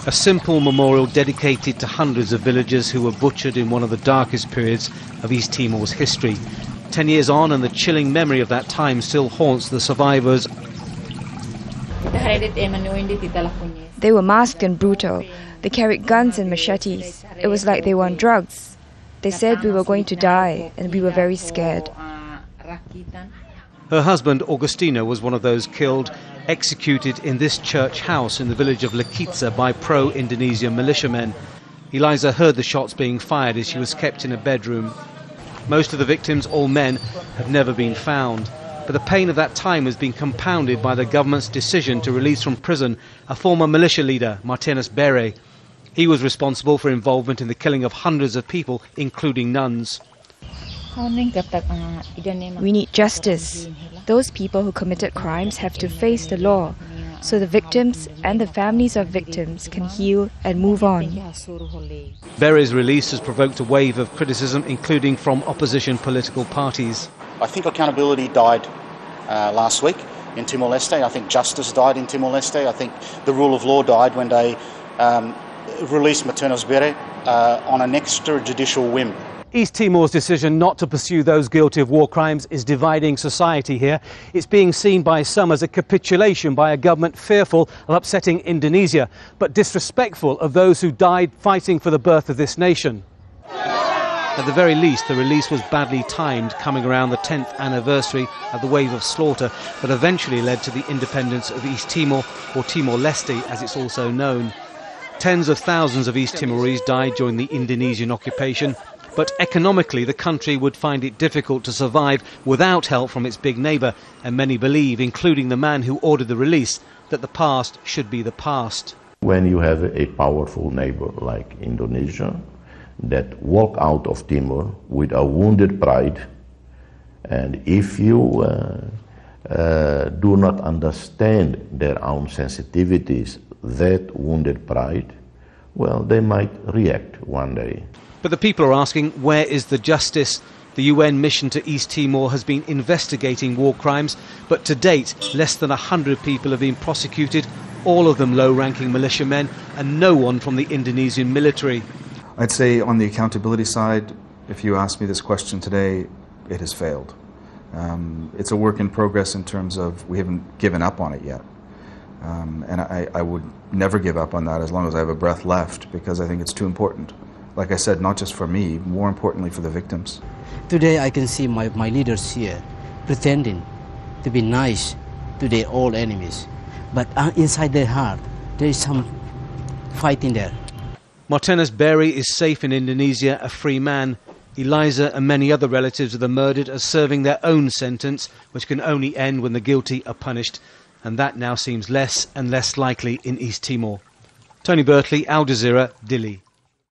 A simple memorial dedicated to hundreds of villagers who were butchered in one of the darkest periods of East Timor's history. 10 years on, and the chilling memory of that time still haunts the survivors. They were masked and brutal. They carried guns and machetes. It was like they were on drugs. They said we were going to die, and we were very scared. Her husband, Augustino, was one of those killed, executed in this church house in the village of Lekitsa by pro-Indonesian militiamen. Eliza heard the shots being fired as she was kept in a bedroom. Most of the victims, all men, have never been found. But the pain of that time has been compounded by the government's decision to release from prison a former militia leader, Maternus Bere. He was responsible for involvement in the killing of hundreds of people, including nuns. We need justice. Those people who committed crimes have to face the law, so the victims and the families of victims can heal and move on. Bere's release has provoked a wave of criticism, including from opposition political parties. I think accountability died last week in Timor-Leste. I think justice died in Timor-Leste. I think the rule of law died when they released Maternus Bere on an extrajudicial whim. East Timor's decision not to pursue those guilty of war crimes is dividing society here. It's being seen by some as a capitulation by a government fearful of upsetting Indonesia, but disrespectful of those who died fighting for the birth of this nation. At the very least, the release was badly timed, coming around the 10th anniversary of the wave of slaughter that eventually led to the independence of East Timor, or Timor-Leste as it's also known. Tens of thousands of East Timorese died during the Indonesian occupation, but economically the country would find it difficult to survive without help from its big neighbour, and many believe, including the man who ordered the release, that the past should be the past. When you have a powerful neighbour like Indonesia that walk out of Timor with a wounded pride, and if you do not understand their own sensitivities, that wounded pride, well, they might react one day. But the people are asking, where is the justice? The UN mission to East Timor has been investigating war crimes, but to date, less than 100 people have been prosecuted, all of them low-ranking militiamen, and no one from the Indonesian military. I'd say on the accountability side, if you ask me this question today, it has failed. It's a work in progress in terms of we haven't given up on it yet. And I would never give up on that as long as I have a breath left, because I think it's too important. Like I said, not just for me, more importantly for the victims. Today I can see my leaders here pretending to be nice to their old enemies. But inside their heart, there is some fighting there. Maternus Bere is safe in Indonesia, a free man. Eliza and many other relatives of the murdered are serving their own sentence, which can only end when the guilty are punished. And that now seems less and less likely in East Timor. Tony Birtley, Al Jazeera, Dili.